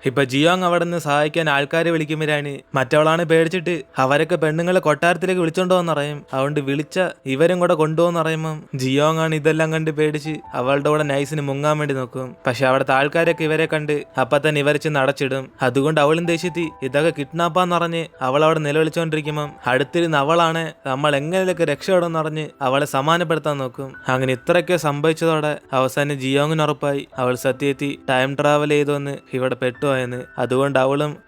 ഇപ്പൊ ജിയോങ് അവിടെ നിന്ന് സഹായിക്കാൻ ആൾക്കാരെ വിളിക്കുമ്പോഴാണ് മറ്റവളാണ് പേടിച്ചിട്ട് അവരൊക്കെ പെണ്ണുങ്ങളെ കൊട്ടാരത്തിലേക്ക് വിളിച്ചോണ്ടോന്ന് പറയും. അതുകൊണ്ട് വിളിച്ച ഇവരും കൂടെ കൊണ്ടുപോകുന്ന പറയുമ്പം ജിയോങ് ആണ് ഇതെല്ലാം കണ്ട് പേടിച്ച് അവളുടെ കൂടെ നൈസിന് മുങ്ങാൻ വേണ്ടി നോക്കും. പക്ഷെ അവിടുത്തെ ആൾക്കാരൊക്കെ ഇവരെ കണ്ട് അപ്പൊ തന്നെ ഇവരെ ചെന്ന് അടച്ചിടും. അതുകൊണ്ട് അവളും ദേഷ്യത്തി ഇതൊക്കെ കിഡ്നാപ്പാന്ന് പറഞ്ഞ് അവൾ അവിടെ നിലവിളിച്ചോണ്ടിരിക്കുമ്പം അടുത്തിരുന്ന് അവളാണ് നമ്മൾ എങ്ങനെയൊക്കെ രക്ഷപ്പെടുമെന്ന് പറഞ്ഞ് അവളെ സമാനപ്പെടുത്താൻ നോക്കും. അങ്ങനെ ഇത്രയൊക്കെ സംഭവിച്ചതോടെ അവസാനം ജിയോങ്ങിന് ഉറപ്പായി അവൾ സത്യത്തി ടൈം ട്രാവൽ ചെയ്തുവന്ന് ഇവിടെ പെട്ടുപോയെന്ന്. അതുകൊണ്ട്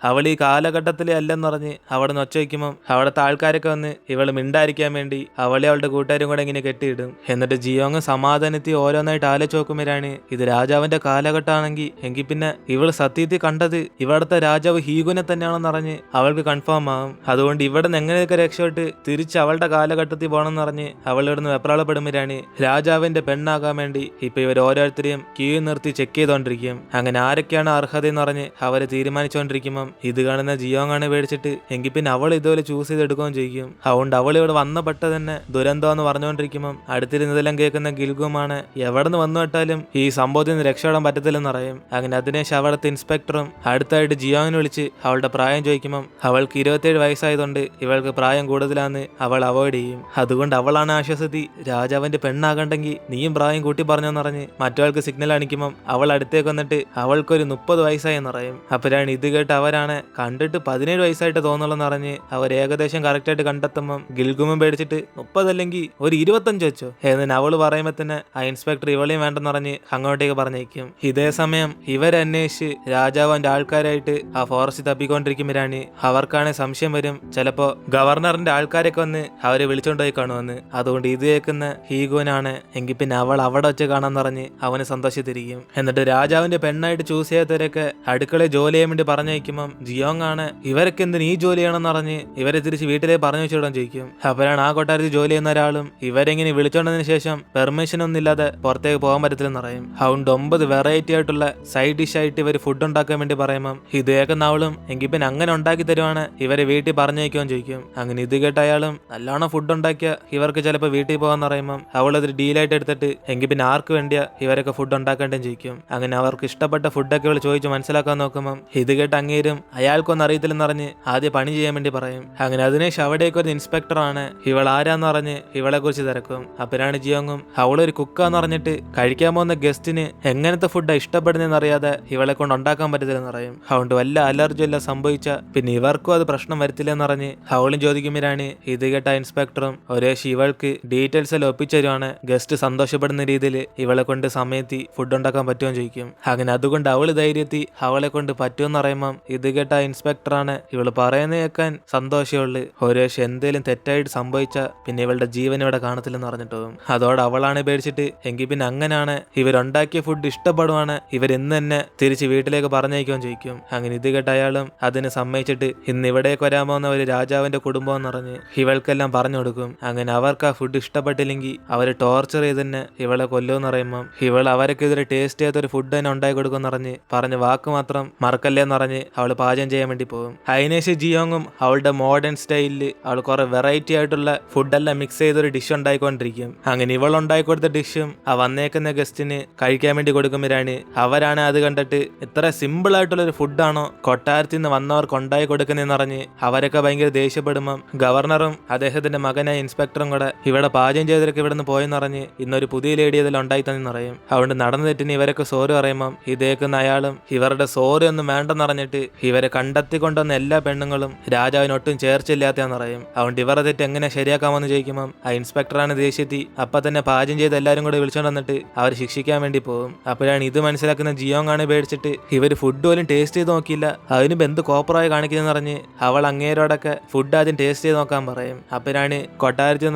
അവൾ ഈ കാലഘട്ടത്തിലെ അല്ലെന്ന് പറഞ്ഞ് അവിടെ നിന്ന് ഒച്ച വയ്ക്കുമ്പം അവിടുത്തെ ആൾക്കാരൊക്കെ വന്ന് ഇവള് മിണ്ടായിരിക്കാൻ വേണ്ടി അവളെ അവളുടെ കൂട്ടുകാരും കൂടെ ഇങ്ങനെ കെട്ടിയിടും. എന്നിട്ട് ജിയോങ് സമാധാനത്തിൽ ഓരോന്നായിട്ട് ആലോചിച്ച് നോക്കുമ്പോഴാണ് ഇത് രാജാവിന്റെ കാലഘട്ടമാണെങ്കിൽ എങ്കിൽ പിന്നെ ഇവള് സത്യത്തിൽ കണ്ടത് ഇവിടുത്തെ രാജാവ് ഹീഗുനെ തന്നെയാണെന്ന് പറഞ്ഞ് അവൾക്ക് കൺഫേം ആകും. അതുകൊണ്ട് ഇവിടെ നിന്ന് എങ്ങനെയൊക്കെ രക്ഷപ്പെട്ട് തിരിച്ച് അവളുടെ കാലഘട്ടത്തിൽ പോകണമെന്ന് പറഞ്ഞ് അവൾ ഇവിടുന്ന് വെപ്രാളപ്പെടുമ്പോഴാണ് രാജാവിന്റെ പെണ്ണാകാൻ വേണ്ടി ഇപ്പൊ ഇവർ ഓരോരുത്തരെയും ക്യൂ നിർത്തി ചെക്ക് ചെയ്തോണ്ടിരിക്കും. അങ്ങനെ ആരൊക്കെയാണ് അർഹത എന്ന് പറഞ്ഞ് അവര് തീരുമാനിച്ചുകൊണ്ടിരിക്കുമ്പം ഇത് കാണുന്ന ജിയോങ് ആണ് പേടിച്ചിട്ട് എങ്കിൽ പിന്നെ അവൾ ഇതുപോലെ ചൂസ് ചെയ്തെടുക്കുകയും ചെയ്യും. അതുകൊണ്ട് അവൾ ഇവിടെ വന്ന പെട്ട തന്നെ ദുരന്തം എന്ന് പറഞ്ഞുകൊണ്ടിരിക്കുമ്പം അടുത്തിരുന്നതെല്ലാം കേൾക്കുന്ന ഗിൽഗുമാണ് എവിടെ നിന്ന് വന്നു വിട്ടാലും ഈ സംഭവത്തിൽ നിന്ന് രക്ഷപ്പെടാൻ പറ്റത്തില്ലെന്ന് പറയും. അങ്ങനെ അതിനേശം അവിടുത്തെ ഇൻസ്പെക്ടറും അടുത്തായിട്ട് ജിയോങ്ങിനെ വിളിച്ച് അവളുടെ പ്രായം ചോദിക്കുമ്പം അവൾക്ക് 27 വയസ്സായതുകൊണ്ട് ഇവൾക്ക് പ്രായം കൂടുതലാന്ന് അവൾ അവോയ്ഡ് ചെയ്യും. അതുകൊണ്ട് അവളാണ് ആശ്വസതി രാജാവിന്റെ പെണ്ണാകണ്ടെങ്കിൽ നീയും പ്രായം കൂട്ടി പറഞ്ഞെന്ന് പറഞ്ഞ് മറ്റവൾക്ക് സിഗ്നൽ അണിക്കുമ്പം അവൾ അടുത്തേക്ക് വന്നിട്ട് അവൾക്കൊരു 30 വയസ്സായെന്ന് പറയും. അപ്പോഴാണ് ഇത് കേട്ട് അവരാണ് കണ്ടിട്ട് 17 വയസ്സായിട്ട് തോന്നുള്ളെന്ന് പറഞ്ഞ് അവർ ഏകദേശം കറക്റ്റായിട്ട് കണ്ടെത്തുമ്പം ഗിൽഗുമും പേടിച്ചിട്ട് 30 അല്ലെങ്കിൽ ഒരു 25 വെച്ചോ എന്ന് അവള് പറയുമ്പോ തന്നെ ആ ഇൻസ്പെക്ടർ ഇവളെയും വേണ്ടെന്ന് പറഞ്ഞ് അങ്ങോട്ടേക്ക് പറഞ്ഞേക്കും. ഇതേ സമയം ഇവരന്വേഷിച്ച് രാജാവിന്റെ ആൾക്കാരായിട്ട് ആ ഫോറസ്റ്റ് തപ്പിക്കൊണ്ടിരിക്കുമ്പോഴാണ് അവർക്കാണ് സംശയം വരും ചിലപ്പോ ഗവർണറിന്റെ ആൾക്കാരൊക്കെ വന്ന് അവരെ വിളിച്ചോണ്ടുപോയി കാണുമെന്ന്. അതുകൊണ്ട് ഇത് കേൾക്കുന്ന ഹീഗോനാണ് എങ്കിൽ പിന്നെ അവൾ അവിടെ വെച്ച് കാണാൻ പറഞ്ഞ് അവന് സന്തോഷത്തിരിക്കും. എന്നിട്ട് രാജാവിന്റെ പെണ്ണായിട്ട് ചൂസ് ചെയ്യാത്തവരൊക്കെ അടുക്കളയിൽ ജോലി ചെയ്യാൻ വേണ്ടി പറഞ്ഞയക്കുമ്പം ജിയോങ് ആണ് ഇവരൊക്കെ എന്തിന് ഈ ജോലി ചെയ്യണമെന്ന് പറഞ്ഞ് ഇവരെ തിരിച്ച് വീട്ടിലേക്ക് പറഞ്ഞു വെച്ചിടാൻ ചോദിക്കും. അപ്പോഴാണ് ആ കൊട്ടാരത്തിൽ ജോലി ചെയ്യുന്ന ഒരാളും ഇവരെങ്ങനെ വിളിച്ചോണ്ടതിന് ശേഷം പെർമിഷൻ ഒന്നും ഇല്ലാതെ പുറത്തേക്ക് പോകാൻ പറ്റത്തില്ലെന്ന് പറയും. അതുകൊണ്ട് 9 വെറൈറ്റി ആയിട്ടുള്ള സൈഡ് ഡിഷ് ആയിട്ട് ഇവർ ഫുഡ് ഉണ്ടാക്കാൻ വേണ്ടി പറയുമ്പം ഇത് കേൾക്കുന്ന അവളും എങ്കിൽ പിന്നെ അങ്ങനെ ഉണ്ടാക്കി തരുവാണ് ഇവരെ വീട്ടിൽ പറഞ്ഞയക്കുവാൻ ചോദിക്കും. അങ്ങനെ ഇത് കേട്ട അയാളും നല്ലോണം ഫുഡ് ഉണ്ടാക്കിയ ഇവർക്ക് ചിലപ്പോൾ വീട്ടിൽ പോകാന്ന് പറയുമ്പം അവളതൊരു ഡീലായിട്ട് എടുത്തിട്ട് എങ്കിൽ പിന്നെ ആർക്ക് വേണ്ടിയാ ഇവരൊക്കെ ഫുഡ് ഉണ്ടാക്കേണ്ടെന്ന് ചോദിക്കും. അങ്ങനെ അവർക്ക് ഇഷ്ടപ്പെട്ട ഫുഡൊക്കെ ഇവൾ ചോദിച്ച് മനസ്സിലാക്കാൻ നോക്കുമ്പം ഇത് കേട്ട് അങ്ങേരും അയാൾക്കൊന്നും അറിയത്തില്ലെന്ന് പറഞ്ഞ് ആദ്യം പണി ചെയ്യാൻ വേണ്ടി പറയും. അങ്ങനെ അതിനേശം അവിടേക്ക് ഒരു ഇൻസ്പെക്ടറാണ് ഇവൾ ആരാന്ന് പറഞ്ഞ് ഇവളെ കുറിച്ച് തിരക്കും. അപ്പോഴാണ് ജിയോങ്ങും അവളൊരു കുക്കാന്ന് പറഞ്ഞിട്ട് കഴിക്കാൻ പോകുന്ന ഗസ്റ്റിന് എങ്ങനത്തെ ഫുഡാണ് ഇഷ്ടപ്പെടുന്നതെന്ന് അറിയാതെ ഇവളെ കൊണ്ട് ഉണ്ടാക്കാൻ പറ്റത്തില്ലെന്ന് പറയും. അതുകൊണ്ട് വല്ല അലർജി എല്ലാം സംഭവിച്ച പിന്നെ ഇവർക്കും അത് പ്രശ്നം വരത്തില്ലെന്ന് പറഞ്ഞ് അവളും ചോദിക്കുമ്പോഴാണ് ഇത് കേട്ട ഇൻസ്പെക്ടറും ഒരേ ഇവൾക്ക് ഡീറ്റെയിൽസ് എല്ലാം ഒപ്പിച്ചരുവാണ് ഗസ്റ്റ് സന്തോഷപ്പെടുന്ന രീതിയിൽ ഇവളെ കൊണ്ട് സമയത്ത് ഫുഡ് ഉണ്ടാക്കാൻ പറ്റുമെന്ന് ചോദിക്കും. അങ്ങനെ അതുകൊണ്ട് അവള് ധൈര്യത്തി അവളെ കൊണ്ട് പറ്റുമെന്ന് പറയുമ്പം ഇത് കേട്ട ഇൻസ്പെക്ടറാണ് ഇവള് പറയുന്ന കേൾക്കാൻ സന്തോഷമുള്ളു. ഒരേശം എന്തേലും തെറ്റായിട്ട് സംഭവിച്ച പിന്നെ ഇവളുടെ ജീവൻ ഇവിടെ കാണത്തില്ലെന്ന് പറഞ്ഞിട്ട് പോകും. അതോടെ അവളാണ് പേടിച്ചിട്ട് എങ്കിൽ പിന്നെ അങ്ങനെയാണ് ഇവരുണ്ടാക്കിയ ഫുഡ് ഇഷ്ടപ്പെടുവാണ് ഇവരെന്ന് തന്നെ തിരിച്ച് വീട്ടിലേക്ക് പറഞ്ഞയക്കുമെന്ന് ചോദിക്കും. അങ്ങനെ ഇത് കേട്ട അയാളും അതിന് സമ്മതിച്ചിട്ട് ഇന്ന് ഇവിടേക്ക് വരാൻ പോകുന്ന ഒരു രാജാവിന്റെ കുടുംബം എന്ന് പറഞ്ഞ് ഇവൾക്കെല്ലാം പറഞ്ഞു കൊടുക്കും. അങ്ങനെ അവർക്ക് ആ ഫുഡ് ഇഷ്ടപ്പെട്ടില്ലെങ്കിൽ അവര് ടോർച്ചർ ചെയ്ത് തന്നെ ഇവളെ കൊല്ലുമെന്ന് പറയുമ്പം ഇവൾ അവർക്കെതിരെ ടേസ്റ്റ് ചെയ്യാത്തൊരു ഫുഡ് തന്നെ ഉണ്ടാക്കി കൊടുക്കുമെന്ന് പറഞ്ഞ് വാക്ക് മാത്രം മറക്കല്ലേന്ന് പറഞ്ഞ് അവൾ പാചകം ചെയ്യാൻ വേണ്ടി പോകും. അതിനേശം ജിയോങ്ങും അവളുടെ മോഡേൺ സ്റ്റൈലിൽ അവൾ കുറെ വെറൈറ്റി ആയിട്ടുള്ള ഫുഡെല്ലാം മിക്സ് ചെയ്തൊരു ഡിഷ് ഉണ്ടായിക്കൊണ്ടിരിക്കും. അങ്ങനെ ഇവൾ ഉണ്ടാക്കി കൊടുത്ത ഡിഷും ആ വന്നേക്കുന്ന ഗസ്റ്റിന് കഴിക്കാൻ വേണ്ടി കൊടുക്കുമ്പോഴാണ് അവരാണ് അത് കണ്ടിട്ട് ഇത്ര സിമ്പിൾ ആയിട്ടുള്ള ഒരു ഫുഡാണോ കൊട്ടാരത്തിൽ നിന്ന് വന്നവർക്ക് ഉണ്ടാക്കി കൊടുക്കുന്നതെന്ന് പറഞ്ഞ് അവരൊക്കെ ഭയങ്കര ദേഷ്യപ്പെടുമ്പം ഗവർണറും അദ്ദേഹത്തിന്റെ മകനായ ഇൻസ്പെക്ടറും കൂടെ ഇവിടെ പാചകം ചെയ്തവരൊക്കെ ഇവിടെ നിന്ന് പോയെന്ന് പറഞ്ഞ് ഇന്നൊരു പുതിയ ലേഡി അതിൽ ഉണ്ടായി തന്നെ പറയും. അതുകൊണ്ട് നടന്ന തെറ്റിന് ഇവരൊക്കെ സോറി പറയുമ്പം ഇതേക്കുന്ന അയാളും ഇവരുടെ സോറി ഒന്നും വേണ്ടെന്ന് പറഞ്ഞിട്ട് ഇവരെ കണ്ടെത്തിക്കൊണ്ടുവന്ന എല്ലാ പെണ്ണുങ്ങളും രാജാവിനൊട്ടും ചേർച്ചയില്ലാത്തതെന്ന് പറയും. അതുകൊണ്ട് ഇവരുടെ തെറ്റ് എങ്ങനെ ശരിയാക്കാമെന്ന് ചോദിക്കുമ്പം ആ ഇൻസ്പെക്ടറാണ് ദേഷ്യത്തി അപ്പൊ തന്നെ പാചകം ചെയ്ത് എല്ലാവരും കൂടെ വിളിച്ചോണ്ട് വന്നിട്ട് അവർ ശിക്ഷിക്കാൻ വേണ്ടി പോകും. അപ്പോഴാണ് ഇത് മനസ്സിലാക്കുന്ന ജിയോങ് ആണ് പേടിച്ചിട്ട് ഇവര് ഫുഡ് പോലും ടേസ്റ്റ് ചെയ്ത് നോക്കിയില്ല അതിന് എന്ത് കോപ്പറായി കാണിക്കുന്നതെന്ന് പറഞ്ഞ് അവൾ അങ്ങേരോടൊക്കെ ഫുഡ് ആദ്യം ടേസ്റ്റ് ചെയ്ത് നോക്കാൻ പറയും. അപ്പോഴാണ് കൊട്ടാരത്തിൽ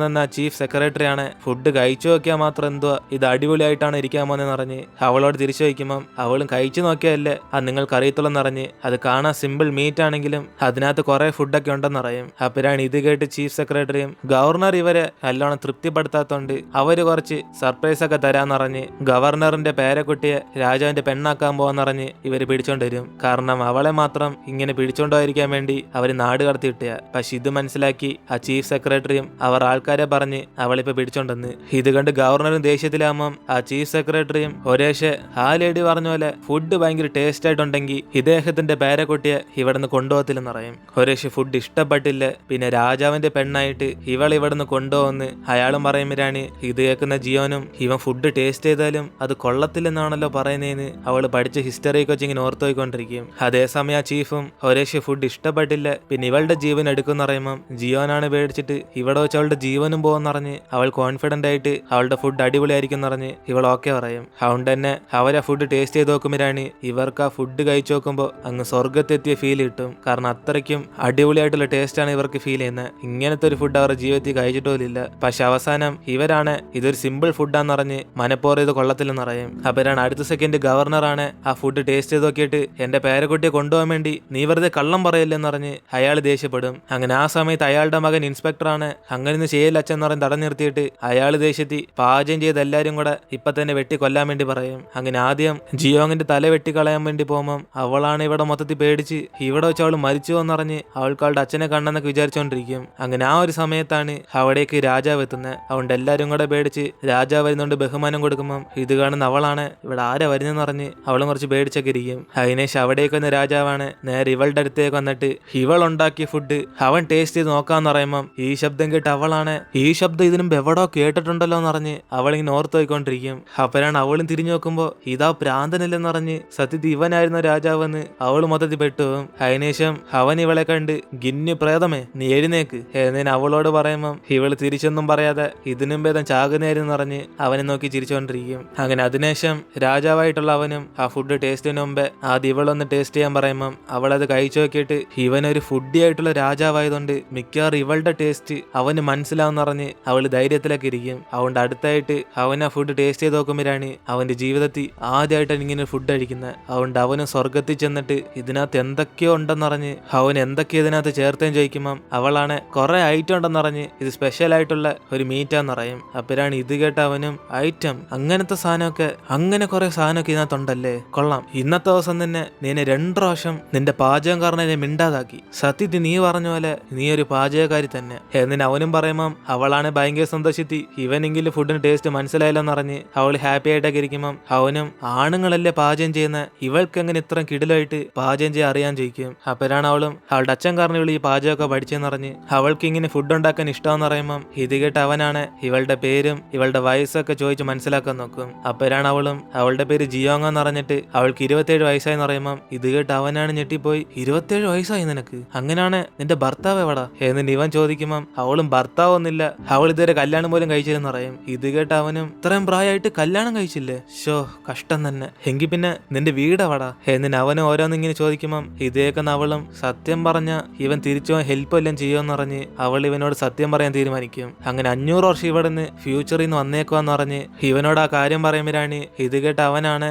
നിന്ന ചീഫ് സെക്രട്ടറി ആണ് ഫുഡ് കഴിച്ചു നോക്കിയാൽ മാത്രം എന്തുവാ ഇത് അടിപൊളിയായിട്ടാണ് ഇരിക്കാൻ പോകുന്നതെന്ന് പറഞ്ഞ് അവളോട് തിരിച്ചു വയ്ക്കുമ്പം അവളും കഴിച്ചു നോക്കിയല്ലേ അത് നിങ്ങൾക്ക് അറിയത്തുള്ളെന്ന് പറഞ്ഞ് അത് കാണാൻ സിമ്പിൾ മീറ്റ് ആണെങ്കിലും അതിനകത്ത് കുറെ ഫുഡൊക്കെ ഉണ്ടെന്ന് പറയും. അപ്പോഴാണ് ഇത് കേട്ട് ചീഫ് സെക്രട്ടറിയും ഗവർണർ ഇവരെ നല്ലോണം തൃപ്തിപ്പെടുത്താത്തോണ്ട് അവര് കുറച്ച് സർപ്രൈസ് ഒക്കെ തരാന്ന് പറഞ്ഞ് ഗവർണറിന്റെ പേരക്കുട്ടിയെ രാജാവിന്റെ പെണ്ണാക്കാൻ പോവാന്നറിഞ്ഞ് ഇവര് പിടിച്ചോണ്ട് വരും. കാരണം അവളെ മാത്രം ഇങ്ങനെ പിടിച്ചോണ്ടായിരിക്കാൻ വേണ്ടി അവര് നാട് കടത്തി വിട്ടയാ. പക്ഷെ ഇത് മനസ്സിലാക്കി ആ ചീഫ് സെക്രട്ടറിയും അവർ ആൾക്കാരെ പറഞ്ഞ് അവളിപ്പോ പിടിച്ചോണ്ടെന്ന്. ഇത് കണ്ട് ഗവർണറും ദേഷ്യത്തിലാകുമ്പം ആ ചീഫ് സെക്രട്ടറിയും ഒരേശെ ആ ലേഡി പറഞ്ഞ പോലെ ഫുഡ് ഭയങ്കര ടേസ്റ്റ് ആയിട്ട് ചെയ്യുന്നുണ്ടെങ്കിൽ ഇദ്ദേഹത്തിന്റെ പേരക്കുട്ടിയെ ഇവിടുന്ന് കൊണ്ടുപോകത്തില്ലെന്ന് പറയും. ഖുറൈഷ് ഫുഡ് ഇഷ്ടപ്പെട്ടില്ല, പിന്നെ രാജാവിന്റെ പെണ്ണായിട്ട് ഇവൾ ഇവിടുന്ന് കൊണ്ടുപോകുന്നു അയാളും പറയുമ്പോഴാണ് ഇത് കേൾക്കുന്ന ജിയോനും ഇവൻ ഫുഡ് ടേസ്റ്റ് ചെയ്താലും അത് കൊള്ളത്തില്ലെന്നാണല്ലോ പറയുന്നതെന്ന് അവള് പഠിച്ച ഹിസ്റ്ററിയൊക്കെ വെച്ച് ഇങ്ങനെ ഓർത്തുപോയിക്കൊണ്ടിരിക്കും. അതേസമയം ആ ചീഫും ഖുറൈഷ് ഫുഡ് ഇഷ്ടപ്പെട്ടില്ല, പിന്നെ ഇവളുടെ ജീവൻ എടുക്കുമെന്ന് പറയുമ്പം ജിയോനാണ് പേടിച്ചിട്ട് ഇവിടെ വെച്ച് അവളുടെ ജീവനും പോകുന്നറിഞ്ഞ് അവൾ കോൺഫിഡന്റ് ആയിട്ട് അവളുടെ ഫുഡ് അടിപൊളിയായിരിക്കും പറഞ്ഞ് ഇവൾ ഓക്കെ പറയും. അതുകൊണ്ട് തന്നെ അവരെ ഫുഡ് ടേസ്റ്റ് ചെയ്ത് നോക്കുമ്പോഴാണ് ഇവർക്ക് ആ ഫുഡ് കഴിച്ചു നോക്കുമ്പോൾ അങ്ങ് സ്വർഗത്തെത്തിയ ഫീൽ കിട്ടും. കാരണം അത്രയ്ക്കും അടിപൊളിയായിട്ടുള്ള ടേസ്റ്റാണ് ഇവർക്ക് ഫീൽ ചെയ്യുന്നത്. ഇങ്ങനത്തെ ഒരു ഫുഡ് അവരുടെ ജീവിതത്തിൽ കഴിച്ചിട്ടില്ല. പക്ഷെ അവസാനം ഇവരാണ് ഇതൊരു സിമ്പിൾ ഫുഡാന്ന് പറഞ്ഞ് മനപ്പൂർവ്വം ഇത് കൊള്ളത്തില്ലെന്ന് പറയും. അപ്പോഴാണ് അടുത്ത സെക്കൻഡ് ഗവർണറാണ് ആ ഫുഡ് ടേസ്റ്റ് ചെയ്ത് നോക്കിയിട്ട് എന്റെ പേരക്കുട്ടിയെ കൊണ്ടുപോകാൻ വേണ്ടി നീ വെറുതെ കള്ളം പറയില്ലെന്ന് പറഞ്ഞ് അയാൾ ദേഷ്യപ്പെടും. അങ്ങനെ ആ സമയത്ത് അയാളുടെ മകൻ ഇൻസ്പെക്ടറാണ് അങ്ങനെയൊന്നും ചെയ്യില്ല അച്ഛൻ പറഞ്ഞ് തടഞ്ഞു നിർത്തിയിട്ട് അയാൾ ദേഷ്യത്തി പാചകം ചെയ്ത് എല്ലാരും കൂടെ ഇപ്പൊ തന്നെ വെട്ടി കൊല്ലാൻ വേണ്ടി പറയും. അങ്ങനെ ആദ്യം ജിയോങ്ങിന്റെ തല വെട്ടിക്കളയാൻ വേണ്ടി പോകുമ്പം അവളാണ് ഇവിടെ മൊത്തത്തിൽ പേടിച്ച് ഇവിടെ വെച്ച് അവൾ മരിച്ചു എന്നറിഞ്ഞ് അവൾക്ക് അവളുടെ അച്ഛനെ കണ്ടെന്നൊക്കെ വിചാരിച്ചോണ്ടിരിക്കും. അങ്ങനെ ആ ഒരു സമയത്താണ് അവിടേക്ക് രാജാവ് എത്തുന്നത്. അതുകൊണ്ട് എല്ലാരും കൂടെ പേടിച്ച് രാജാവ് വരുന്നോണ്ട് ബഹുമാനം കൊടുക്കുമ്പം ഇത് കാണുന്ന അവളാണ് ഇവിടെ ആരാ വരുന്നതെന്ന് പറഞ്ഞ് അവളും കുറച്ച് പേടിച്ചൊക്കെ ഇരിക്കും. അതിനേശം അവിടേക്ക് വന്ന രാജാവാണ് നേരെ ഇവളുടെ അടുത്തേക്ക് വന്നിട്ട് ഇവൾ ഉണ്ടാക്കിയ ഫുഡ് അവൻ ടേസ്റ്റ് ചെയ്ത് നോക്കാന്ന് പറയുമ്പം ഈ ശബ്ദം കേട്ട് അവളാണ് ഈ ശബ്ദം ഇതിനും എവിടോ കേട്ടിട്ടുണ്ടല്ലോ എന്ന് പറഞ്ഞ് അവളിങ്ങനെ ഓർത്ത് പോയിക്കൊണ്ടിരിക്കും. അപ്പോഴാണ് അവളും തിരിഞ്ഞു നോക്കുമ്പോ ഇതാ പ്രാന്തനില്ലെന്ന് പറഞ്ഞ് സത്യത്തിൽ ഇവനായിരുന്നു രാജാവെന്ന് അവള് മൊത്തത്തിൽ പെട്ടുപോകും. അതിനുശേഷം അവൻ ഇവളെ കണ്ട് ഗിന്നു പ്രേതമേ നീ എഴുന്നേക്ക് എന്നതിന് അവളോട് പറയുമ്പം ഇവള് തിരിച്ചൊന്നും പറയാതെ ഇതിനും ഭേദം ചാകുന്നേരെന്ന് പറഞ്ഞ് അവനെ നോക്കി ചിരിച്ചുകൊണ്ടിരിക്കും. അങ്ങനെ അതിനുശേഷം രാജാവായിട്ടുള്ള അവനും ആ ഫുഡ് ടേസ്റ്റിന് മുമ്പേ ആദ്യം ഇവളൊന്ന് ടേസ്റ്റ് ചെയ്യാൻ പറയുമ്പം അവളത് കഴിച്ചു നോക്കിയിട്ട് ഇവനൊരു ഫുഡി ആയിട്ടുള്ള രാജാവായതുകൊണ്ട് മിക്കവാറും ഇവളുടെ ടേസ്റ്റ് അവന് മനസ്സിലാവെന്ന് പറഞ്ഞ് അവള് ധൈര്യത്തിലൊക്കെ ഇരിക്കും. അതുകൊണ്ട് അടുത്തായിട്ട് അവൻ ആ ഫുഡ് ടേസ്റ്റ് ചെയ്ത് നോക്കുമ്പോഴാണ് അവന്റെ ജീവിതത്തിൽ ആദ്യമായിട്ടാണ് ഇങ്ങനെ ഫുഡ് കഴിക്കുന്നത്. അതുകൊണ്ട് അവനും സ്വർഗത്തിൽ ചെന്നിട്ട് ഇതിനകത്ത് എന്തൊക്കെയോ ഉണ്ടെന്നറിഞ്ഞ് അവൻ എന്തൊക്കെയോ ഇതിനകത്ത് ചേർത്തേം ചോദിക്കുമ്പം അവളാണ് കുറെ ഐറ്റം ഉണ്ടെന്നറിഞ്ഞ് ഇത് സ്പെഷ്യൽ ആയിട്ടുള്ള ഒരു മീറ്റാന്ന് പറയും. അപ്പോഴാണ് ഇത് കേട്ട അവനും ഐറ്റം അങ്ങനത്തെ സാധനമൊക്കെ അങ്ങനെ കുറെ സാധനമൊക്കെ ഇതിനകത്തുണ്ടല്ലേ കൊള്ളാം. ഇന്നത്തെ ദിവസം തന്നെ നിന്നെ 2 പ്രാവശ്യം നിന്റെ പാചകക്കാരനെ മിണ്ടാതാക്കി. സത്യത്തിൽ നീ പറഞ്ഞ പോലെ നീ ഒരു പാചകക്കാരി തന്നെ എന്നിന് അവനും പറയുമ്പം അവളാണ് ഭയങ്കര സന്തോഷത്തി ഇവനെങ്കിലും ഫുഡിന് ടേസ്റ്റ് മനസ്സിലായല്ലോന്ന് പറഞ്ഞ് അവൾ ഹാപ്പി ആയിട്ടൊക്കെ ഇരിക്കുമ്പം അവനും ആണുങ്ങളല്ലേ പാചകം ചെയ്യുന്ന ഇവൾക്ക് എങ്ങനെ ഇത്ര കിടിലായിട്ട് പാചകം ചെയ്യാൻ അറിയാൻ ചോദിക്കും. അപ്പോഴാണ് അവളും അവളുടെ അച്ഛൻ കാരണം ഇവൾ ഈ പാചകമൊക്കെ പഠിച്ചെന്ന് പറഞ്ഞ് അവൾക്ക് ഇങ്ങനെ ഫുഡ് ഉണ്ടാക്കാൻ ഇഷ്ടമെന്ന് പറയുമ്പം ഇത് കേട്ട് അവനാണ് ഇവളുടെ പേരും ഇവളുടെ വയസ്സൊക്കെ ചോദിച്ച് മനസ്സിലാക്കാൻ നോക്കും. അപ്പോഴാണ് അവളും അവളുടെ പേര് ജിയോങ് എന്ന് പറഞ്ഞിട്ട് അവൾക്ക് 27 വയസ്സായെന്ന് പറയുമ്പം ഇത് കേട്ട് അവനാണ് ഞെട്ടിപ്പോയി 27 വയസ്സായി നിനക്ക്, അങ്ങനെയാണ് നിന്റെ ഭർത്താവ് എവിടാ എന്നിട്ട് ഇവൻ ചോദിക്കുമ്പം അവളും ഭർത്താവൊന്നുമില്ല അവൾ ഇതുവരെ കല്യാണം പോലും കഴിച്ചില്ലെന്ന് പറയും. ഇത് കേട്ട് അവനും ഇത്രയും പ്രായമായിട്ട് കല്യാണം കഴിച്ചില്ലേ, ഷോ കഷ്ടം തന്നെ, എങ്കിൽ പിന്നെ നിന്റെ വീട് എവിടാ എന്നിട്ട് അവനും ഓരോന്നിങ്ങനെ ചോദിക്കുമ്പം ഇതേക്കുന്ന അവളും സത്യം പറഞ്ഞ ഇവൻ തിരിച്ചു ഹെൽപ്പ് എല്ലാം ചെയ്യുമെന്ന് പറഞ്ഞ് അവൾ ഇവനോട് സത്യം പറയാൻ തീരുമാനിക്കും. അങ്ങനെ 500 വർഷം ഇവിടെ നിന്ന് ഫ്യൂച്ചറിൽ നിന്ന് വന്നേക്കുവാന്ന് പറഞ്ഞ് ഇവനോട് ആ കാര്യം പറയുമ്പോഴാണ് ഇത് കേട്ട് അവനാണ്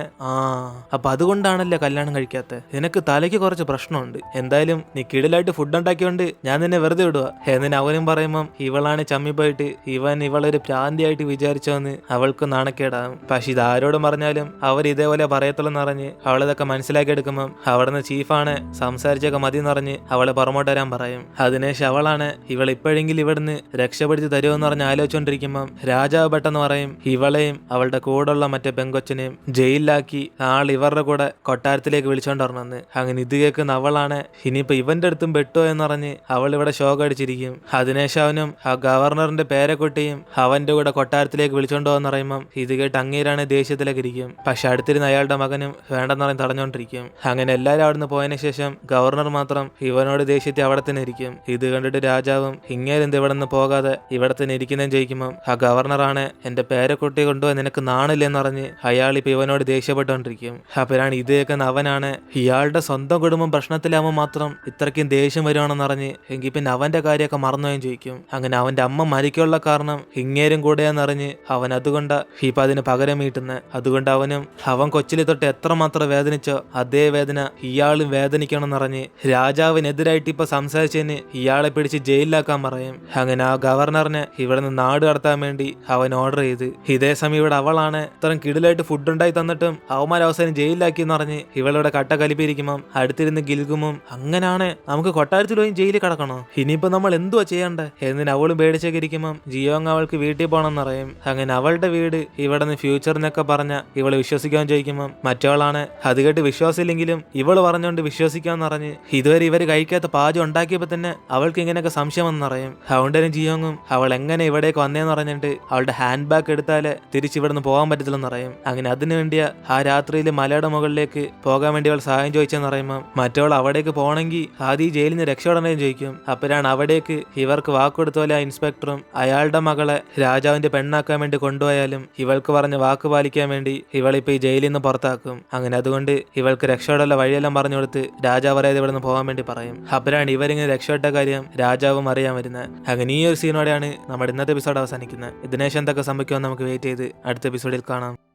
അപ്പൊ അതുകൊണ്ടാണല്ലേ കല്യാണം കഴിക്കാത്ത, നിനക്ക് തലയ്ക്ക് കുറച്ച് പ്രശ്നമുണ്ട്, എന്തായാലും നീ കിടിലായിട്ട് ഫുഡ് ഉണ്ടാക്കിയോണ്ട് ഞാൻ നിന്നെ വെറുതെ വിടുക എന്നിന് അവനും പറയുമ്പം ഇവളാണ് ചമ്മിപ്പോയിട്ട് ഇവൻ ഇവളൊരു ഭ്രാന്തിയായിട്ട് വിചാരിച്ചോന്ന് അവൾക്ക് നാണക്കേടാകും. പക്ഷെ ഇത് ആരോടും പറഞ്ഞാലും അവർ ഇതേപോലെ പറയത്തുള്ളെന്ന് പറഞ്ഞ് അവളിതൊക്കെ മനസ്സിലാക്കി എടുക്കുമ്പം അവിടുന്ന് ചീഫാണ് സംസാരിച്ചൊക്കെ മതി എന്നറിഞ്ഞ് അവളെ പുറമോട്ട് വരാൻ പറയും. അതിനുശേഷം അവളാണ് ഇവൾ ഇപ്പോഴെങ്കിലും ഇവിടുന്ന് രക്ഷപ്പെടുത്തി തരുമെന്ന് പറഞ്ഞ് ആലോചിച്ചോണ്ടിരിക്കുമ്പം രാജാവ് പെട്ടെന്ന് പറയും ഇവളെയും അവളുടെ കൂടെയുള്ള മറ്റേ പെങ്കൊച്ചിനെയും ജയിലിലാക്കി ആൾ ഇവരുടെ കൂടെ കൊട്ടാരത്തിലേക്ക് വിളിച്ചോണ്ട് വരണമെന്ന്. അങ്ങനെ ഇത് കേൾക്കുന്ന അവളാണ് ഇനിയിപ്പോ ഇവന്റെ അടുത്തും പെട്ടോ എന്നറിഞ്ഞ് അവൾ ഇവിടെ ഷോക്ക് അടിച്ചിരിക്കും. അതിനുശേഷം അവനും ആ ഗവർണറിന്റെ പേരക്കുട്ടിയും അവന്റെ കൂടെ കൊട്ടാരത്തിലേക്ക് വിളിച്ചോണ്ട് പോകുന്ന പറയുമ്പം ഇത് കേട്ട് അങ്ങേരാണ് ദേഷ്യത്തിലേക്ക് ഇരിക്കും. പക്ഷെ അടുത്തിരുന്ന അയാളുടെ മകനും വേണ്ടെന്ന് പറഞ്ഞ് തടഞ്ഞോണ്ടിരിക്കും. അങ്ങനെ എല്ലാവരും അവിടുന്ന് പോയതിനു ശേഷം ഗവർണർ മാത്രം ഇവനോട് ദേഷ്യത്തിൽ അവിടെ തന്നെ ഇരിക്കും. ഇത് കണ്ടിട്ട് രാജാവും ഇങ്ങേരെന്ത് ഇവിടെ നിന്ന് പോകാതെ ഇവിടെ തന്നെ ഇരിക്കുന്നതെന്ന് ചോദിക്കുമ്പം ആ ഗവർണറാണ് എന്റെ പേരക്കുട്ടി കൊണ്ടുപോയി നിനക്ക് നാണില്ലെന്ന് പറഞ്ഞ് അയാൾ ഇപ്പൊ ഇവനോട് ദേഷ്യപ്പെട്ടുകൊണ്ടിരിക്കും. അപ്പോഴാണ് ഇത് കേൾക്കുന്ന അവനാണ് ഇയാളുടെ സ്വന്തം കുടുംബം പ്രശ്നത്തിലാവുമ്പോൾ മാത്രം ഇത്രയ്ക്കും ദേഷ്യം വരുവാണെന്ന് പറഞ്ഞ് എങ്കിൽ പിന്നെ അവന്റെ കാര്യമൊക്കെ മറന്നുപോയും ചോദിക്കും. അങ്ങനെ അവന്റെ അമ്മ മരിക്കാനുള്ള കാരണം ഇങ്ങേരും കൂടെയാന്നറിഞ്ഞ് അവൻ അതുകൊണ്ട് ഇപ്പൊ അതിന് പകരം വീട്ടുന്നത്. അതുകൊണ്ട് അവൻ കൊച്ചിലെ തൊട്ട് എത്രമാത്രം വേദനിച്ചോ അതേ വേദന ഇയാളും വേദനിക്കണമെന്നറിഞ്ഞ് രാജാവിനെതിരായിട്ട് ഇപ്പൊ സംസാരിച്ചതിന് ഇയാളെ പിടിച്ച് ജയിലിലാക്കാൻ പറയും. അങ്ങനെ ആ ഗവർണറിനെ ഇവിടെ നിന്ന് നാട് കടത്താൻ വേണ്ടി അവൻ ഓർഡർ ചെയ്ത് ഇതേ സമയം ഇവിടെ അവളാണ് ഇത്രയും കിടിലായിട്ട് ഫുഡ് ഉണ്ടായി തന്നിട്ടും അവന്മാർ അവസാനം ജയിലിലാക്കി എന്ന് പറഞ്ഞ് ഇവളുടെ കട്ട കലിപ്പിരിക്കുമ്പം അടുത്തിരുന്ന് ഗിൽഗുമും അങ്ങനാണ് നമുക്ക് കൊട്ടാരത്തിൽ പോയി ജയിലിൽ കിടക്കണോ, ഇനിയിപ്പോ നമ്മൾ എന്തുവാ ചെയ്യണ്ടേ എന്നിന് അവളും പേടിച്ചൊക്കെ ഇരിക്കുമ്പം ജിയോങ് അവൾക്ക് വീട്ടിൽ പോകണമെന്ന് പറയും. അങ്ങനെ അവളുടെ വീട് ഇവിടെ നിന്ന് ഫ്യൂച്ചറിനൊക്കെ പറഞ്ഞ ഇവള് വിശ്വസിക്കാൻ ചോദിക്കുമ്പം മറ്റവളാണ് അത് കേട്ട് വിശ്വാസമില്ലെങ്കിലും ഇവള് പറഞ്ഞോണ്ട് വിശ്വസിക്കാന്ന് പറഞ്ഞ് ഇതുവരെ ഇവര് കഴിക്കാത്ത പാചകം ഉണ്ടാക്കിയപ്പോ തന്നെ അവൾക്ക് ഇങ്ങനെയൊക്കെ സംശയം വന്നറിയും. അതുകൊണ്ടും ജിയോങ്ങും അവൾ എങ്ങനെ ഇവിടേക്ക് വന്നേന്ന് പറഞ്ഞിട്ട് അവളുടെ ഹാൻഡ് ബാഗ് എടുത്താലേ തിരിച്ച് ഇവിടുന്ന് പോകാൻ പറ്റത്തില്ലെന്ന് പറയും. അങ്ങനെ അതിനു വേണ്ടിയ ആ രാത്രിയിൽ മലയുടെ മുകളിലേക്ക് പോകാൻ വേണ്ടി അവൾ സഹായം ചോദിച്ചെന്ന് പറയുമ്പോൾ മറ്റവൾ അവിടേക്ക് പോകണമെങ്കിൽ ആദ്യം ഈ ജയിലിൽ നിന്ന് രക്ഷപ്പെടണമെന്ന് ചോദിക്കും. അപ്പോഴാണ് അവിടേക്ക് ഇവർക്ക് വാക്കുകൊടുത്ത പോലെ ആ ഇൻസ്പെക്ടറും അയാളുടെ മകളെ രാജാവിന്റെ പെണ്ണാക്കാൻ വേണ്ടി കൊണ്ടുപോയാലും ഇവൾക്ക് പറഞ്ഞ വാക്ക് പാലിക്കാൻ വേണ്ടി ഇവളിപ്പോ ഈ ജയിലിൽ നിന്ന് പുറത്താക്കും. അങ്ങനെ അതുകൊണ്ട് ഇവൾക്ക് രക്ഷപ്പെടാനുള്ള വഴിയെല്ലാം പറഞ്ഞു കൊടുത്ത് രാജാവ് അറിയാതെ ഇവിടെ നിന്ന് പോകാൻ വേണ്ടി പറയും. അപ്പോഴാണ് ഇവരിങ്ങനെ രക്ഷപ്പെട്ട കാര്യം രാജാവും അറിയാൻ വരുന്നത്. അങ്ങനെ ഈ ഒരു സീനോടെയാണ് നമ്മുടെ ഇന്നത്തെ എപ്പിസോഡ് അവസാനിക്കുന്നത്. ഇതിനുശേഷം എന്തൊക്കെ സംഭവിക്കുമെന്ന് നമുക്ക് വെയിറ്റ് ചെയ്ത് അടുത്ത എപ്പിസോഡിൽ കാണാം.